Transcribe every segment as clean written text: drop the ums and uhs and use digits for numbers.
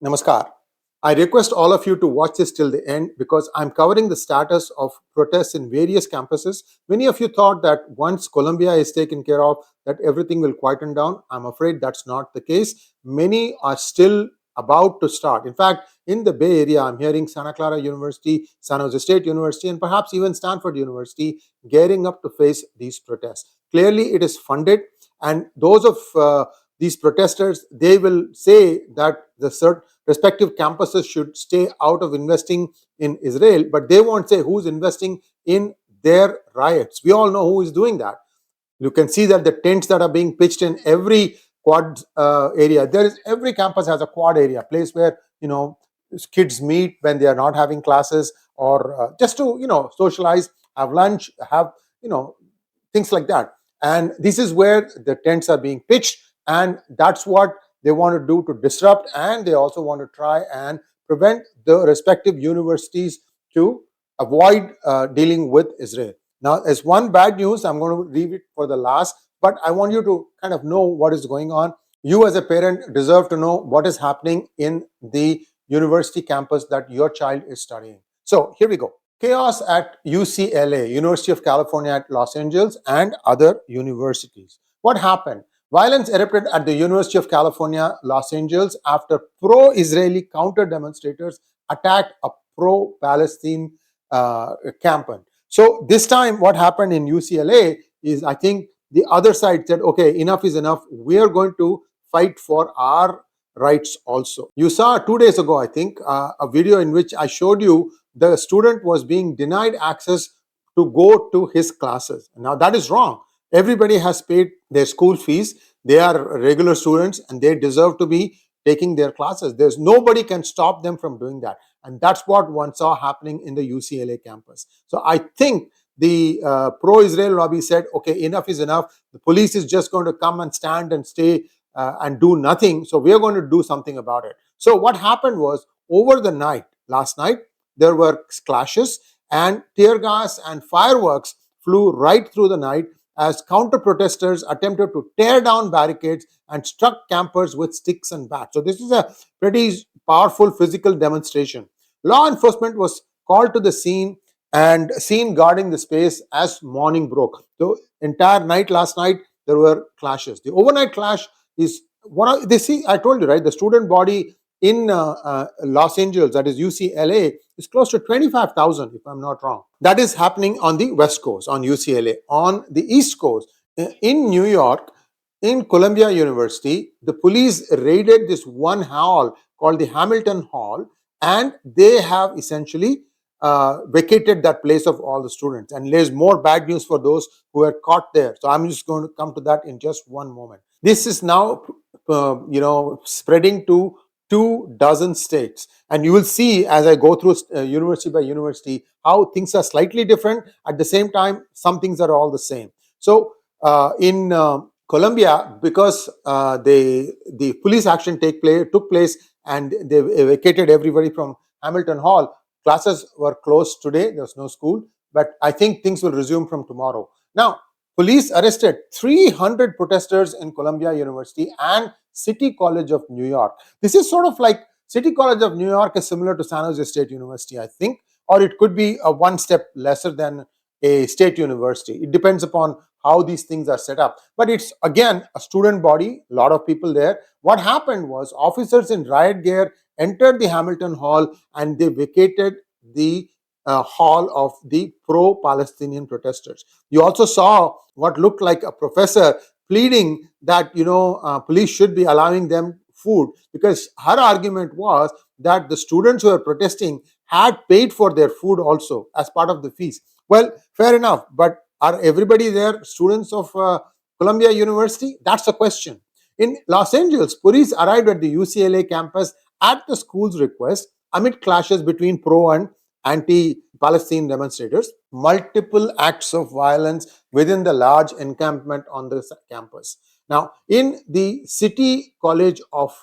Namaskar. I request all of you to watch this till the end because I'm covering the status of protests in various campuses. Many of you thought that once Colombia is taken care of, that everything will quieten down. I'm afraid that's not the case. Many are still about to start. In fact, in the Bay Area, I'm hearing Santa Clara University, San Jose State University, and perhaps even Stanford University gearing up to face these protests. Clearly, it is funded, and those of these protesters, they will say that the respective campuses should stay out of investing in Israel, but they won't say who's investing in their riots. We all know who is doing that. You can see that the tents that are being pitched in every quad area. Every campus has a quad area, place where kids meet when they are not having classes, or just to socialize, have lunch, have things like that. And this is where the tents are being pitched, and that's what they want to do to disrupt, and they also want to try and prevent the respective universities to avoid dealing with Israel. Now, as one bad news, I'm going to leave it for the last, but I want you to kind of know what is going on. You as a parent deserve to know what is happening in the university campus that your child is studying. So here we go. Chaos at UCLA, University of California at Los Angeles, and other universities. What happened? Violence erupted at the University of California, Los Angeles after pro-Israeli counter-demonstrators attacked a pro-Palestine campus. So this time what happened in UCLA is, I think the other side said, okay, enough is enough. We are going to fight for our rights also. You saw 2 days ago, I think, a video in which I showed you the student was being denied access to go to his classes. Now that is wrong. Everybody has paid their school fees. They are regular students and they deserve to be taking their classes. There's nobody can stop them from doing that. And that's what one saw happening in the UCLA campus. So I think the pro-Israel lobby said, okay, enough is enough. The police is just going to come and stand and stay and do nothing. So we are going to do something about it. So what happened was, over the night, last night, there were clashes and tear gas and fireworks flew right through the night as counter-protesters attempted to tear down barricades and struck campers with sticks and bats. So this is a pretty powerful physical demonstration. Law enforcement was called to the scene and seen guarding the space as morning broke. So entire night last night, there were clashes. The overnight clash is one of, I told you, right, the student body in Los Angeles, that is UCLA, is close to 25,000, if I'm not wrong. That is happening on the West Coast, on UCLA. On the East Coast, in New York, in Columbia University, the police raided this one hall called the Hamilton Hall, and they have essentially vacated that place of all the students. And there's more bad news for those who are caught there. So I'm just going to come to that in just one moment. This is now, spreading to 24 states, and you will see as I go through university by university how things are slightly different. At the same time, some things are all the same. So in Colombia, because the police action took place and they vacated everybody from Hamilton Hall, classes were closed today. There's no school, but I think things will resume from tomorrow. Now, police arrested 300 protesters in Columbia University and City College of New York. This is sort of like City College of New York is similar to San Jose State University, I think, or it could be a one step lesser than a state university. It depends upon how these things are set up. But it's, again, a student body, a lot of people there. What happened was officers in riot gear entered the Hamilton Hall and they vacated the hall of the pro-Palestinian protesters. You also saw what looked like a professor pleading that police should be allowing them food, because her argument was that the students who were protesting had paid for their food also as part of the fees. Well, fair enough, but are everybody there students of Columbia University? That's the question. In Los Angeles, police arrived at the UCLA campus at the school's request amid clashes between pro and anti-Palestine demonstrators, multiple acts of violence within the large encampment on the campus. Now, in the City College of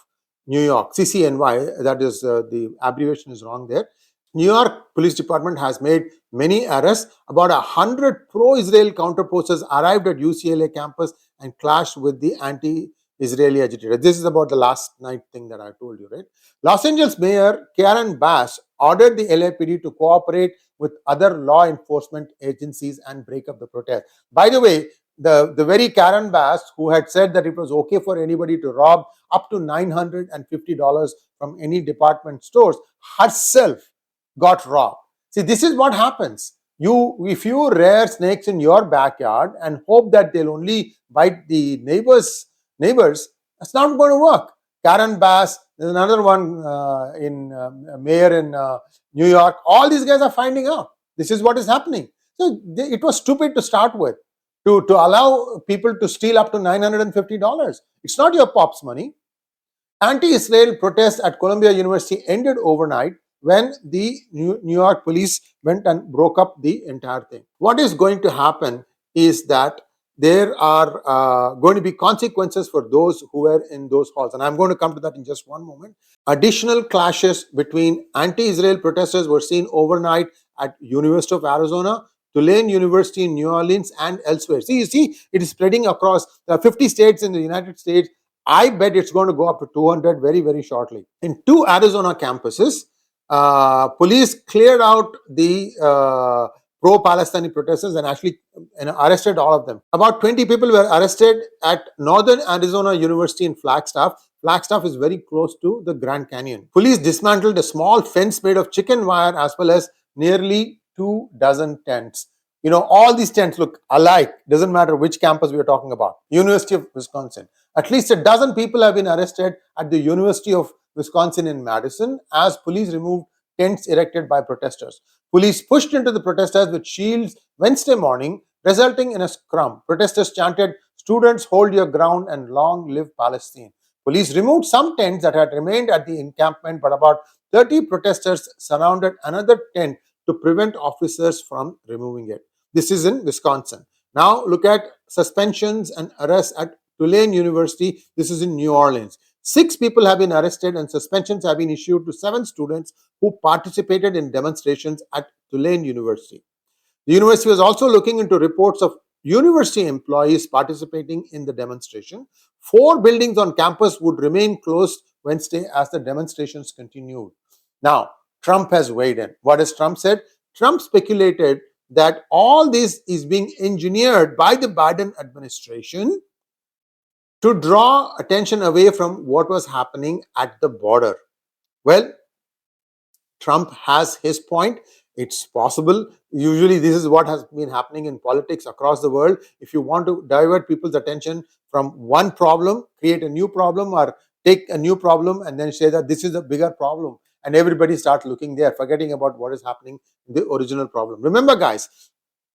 New York, CCNY, that is the abbreviation is wrong there, New York Police Department has made many arrests. About 100 pro-Israel counterposters arrived at UCLA campus and clashed with the anti Israeli agitators. This is about the last night thing that I told you, right? Los Angeles Mayor Karen Bass ordered the LAPD to cooperate with other law enforcement agencies and break up the protest. By the way, the very Karen Bass who had said that it was okay for anybody to rob up to $950 from any department stores herself got robbed. See, this is what happens. If you rear snakes in your backyard and hope that they'll only bite the neighbors, that's not going to work. Karen Bass, there's another one mayor in New York. All these guys are finding out this is what is happening. So it was stupid to start with, to allow people to steal up to $950. It's not your pop's money. Anti-Israel protests at Columbia University ended overnight when the New York police went and broke up the entire thing. What is going to happen is that there are going to be consequences for those who were in those halls. And I'm going to come to that in just one moment. Additional clashes between anti-Israel protesters were seen overnight at University of Arizona, Tulane University in New Orleans, and elsewhere. See, you see, it is spreading across 50 states in the United States. I bet it's going to go up to 200 very, very shortly. In 2 Arizona campuses, police cleared out the pro-Palestine protesters and actually arrested all of them. About 20 people were arrested at Northern Arizona University in Flagstaff. Flagstaff is very close to the Grand Canyon. Police dismantled a small fence made of chicken wire as well as nearly 24 tents. You know, all these tents look alike. Doesn't matter which campus we are talking about. University of Wisconsin. At least a dozen people have been arrested at the University of Wisconsin in Madison as police removed tents erected by protesters. Police pushed into the protesters with shields Wednesday morning, resulting in a scrum. Protesters chanted, "Students, hold your ground and long live Palestine." Police removed some tents that had remained at the encampment, but about 30 protesters surrounded another tent to prevent officers from removing it. This is in Wisconsin. Now look at suspensions and arrests at Tulane University. This is in New Orleans. 6 people have been arrested and suspensions have been issued to 7 students who participated in demonstrations at Tulane University. The university was also looking into reports of university employees participating in the demonstration. 4 buildings on campus would remain closed Wednesday as the demonstrations continued. Now, Trump has weighed in. What has Trump said? Trump speculated that all this is being engineered by the Biden administration to draw attention away from what was happening at the border. Well, Trump has his point. It's possible. Usually this is what has been happening in politics across the world. If you want to divert people's attention from one problem, create a new problem, or take a new problem and then say that this is a bigger problem, and everybody starts looking there, forgetting about what is happening in the original problem. Remember, guys,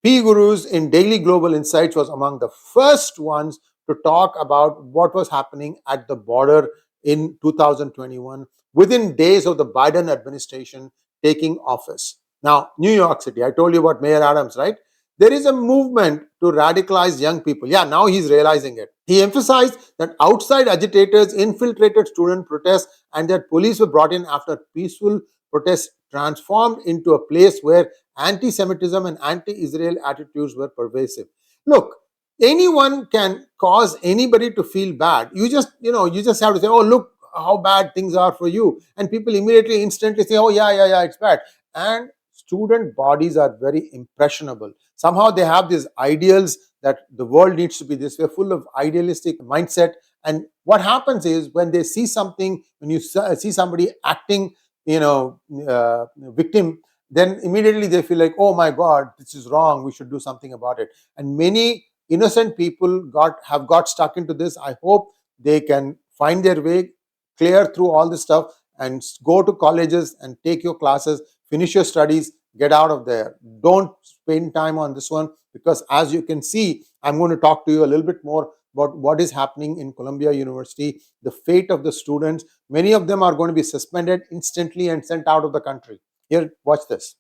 PGurus in Daily Global Insights was among the first ones to talk about what was happening at the border in 2021, within days of the Biden administration taking office. Now, New York City, I told you about Mayor Adams, right? There is a movement to radicalize young people. Yeah, now he's realizing it. He emphasized that outside agitators infiltrated student protests and that police were brought in after peaceful protests transformed into a place where anti-Semitism and anti-Israel attitudes were pervasive. Look, anyone can cause anybody to feel bad. You just have to say, oh, look how bad things are for you. And people immediately, instantly say, oh, yeah, it's bad. And student bodies are very impressionable. Somehow they have these ideals that the world needs to be this way, full of idealistic mindset. And what happens is when they see something, when you see somebody acting, victim, then immediately they feel like, oh my God, this is wrong. We should do something about it. And many innocent people have got stuck into this. I hope they can find their way, clear through all this stuff, and go to colleges and take your classes, finish your studies, get out of there. Don't spend time on this one, because as you can see, I'm going to talk to you a little bit more about what is happening in Columbia University, the fate of the students. Many of them are going to be suspended instantly and sent out of the country. Here, watch this.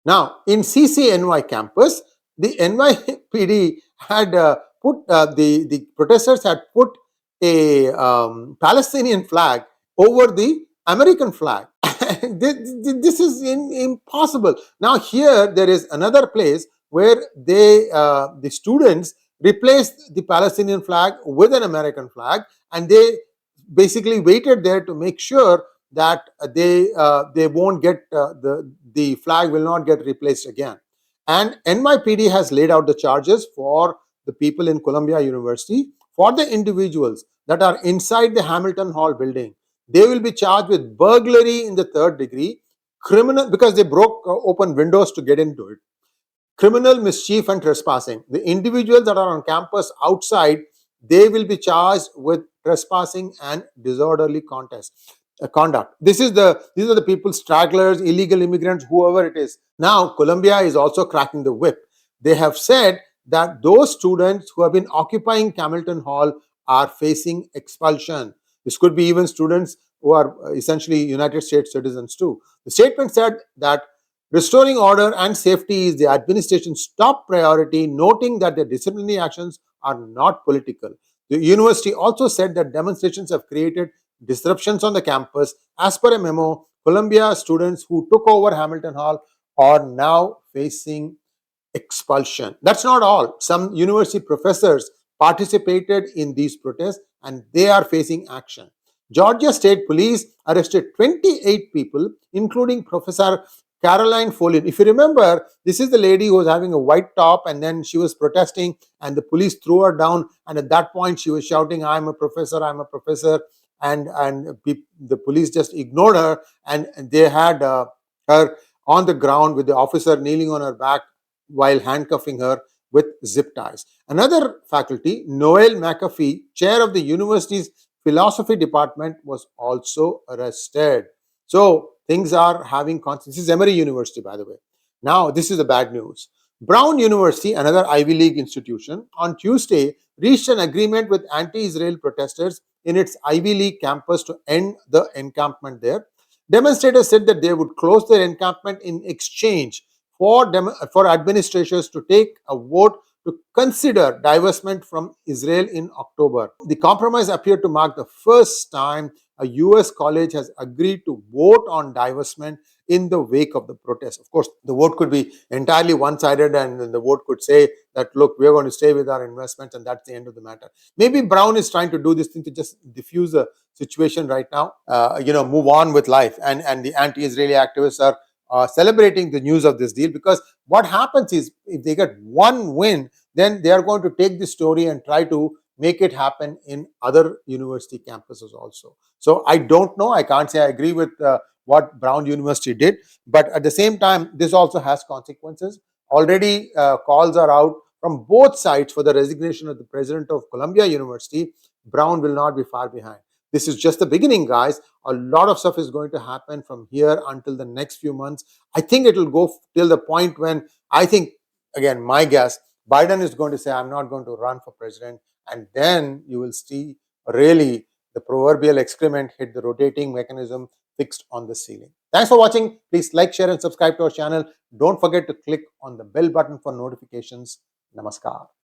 Now, in CCNY campus, the NYPD had the protesters had put a Palestinian flag over the American flag. This is impossible. Now here there is another place where the students replaced the Palestinian flag with an American flag, and they basically waited there to make sure that they won't get the flag will not get replaced again. And NYPD has laid out the charges for the people in Columbia University. For the individuals that are inside the Hamilton Hall building, they will be charged with burglary in the third degree, criminal because they broke open windows to get into it, criminal mischief and trespassing. The individuals that are on campus outside, they will be charged with trespassing and disorderly conduct. These are the people, stragglers, illegal immigrants, whoever it is. Now, Columbia is also cracking the whip. They have said that those students who have been occupying Hamilton Hall are facing expulsion. This could be even students who are essentially United States citizens too. The statement said that restoring order and safety is the administration's top priority, noting that the disciplinary actions are not political. The university also said that demonstrations have created disruptions on the campus. As per a memo, Columbia students who took over Hamilton Hall are now facing expulsion. That's not all. Some university professors participated in these protests and they are facing action. Georgia State Police arrested 28 people, including Professor Caroline Folin. If you remember, this is the lady who was having a white top and then she was protesting and the police threw her down, and at that point she was shouting, I'm a professor, I'm a professor, and the police just ignored her, and they had her on the ground with the officer kneeling on her back while handcuffing her with zip ties. Another faculty, Noel McAfee, chair of the university's philosophy department, was also arrested. So things are having consequences. This is Emory University, by the way. Now, this is the bad news. Brown University, another Ivy League institution, on Tuesday reached an agreement with anti-Israel protesters in its Ivy League campus to end the encampment there. Demonstrators said that they would close their encampment in exchange for administrators to take a vote to consider divestment from Israel in October. The compromise appeared to mark the first time a US college has agreed to vote on divestment in the wake of the protests. Of course, the vote could be entirely one-sided, and the vote could say that, look, we're going to stay with our investments, and that's the end of the matter. Maybe Brown is trying to do this thing to just diffuse the situation right now, move on with life. And the anti-Israeli activists are celebrating the news of this deal, because what happens is, if they get one win, then they are going to take this story and try to make it happen in other university campuses also. So I don't know. I can't say I agree with what Brown University did, but at the same time, this also has consequences. Already calls are out from both sides for the resignation of the president of Columbia University. Brown will not be far behind. This is just the beginning, guys. A lot of stuff is going to happen from here until the next few months. I think it will go till the point when, I think, again, my guess, Biden is going to say, I'm not going to run for president. And then you will see really the proverbial excrement hit the rotating mechanism fixed on the ceiling. Thanks for watching. Please like, share, and subscribe to our channel. Don't forget to click on the bell button for notifications. Namaskar.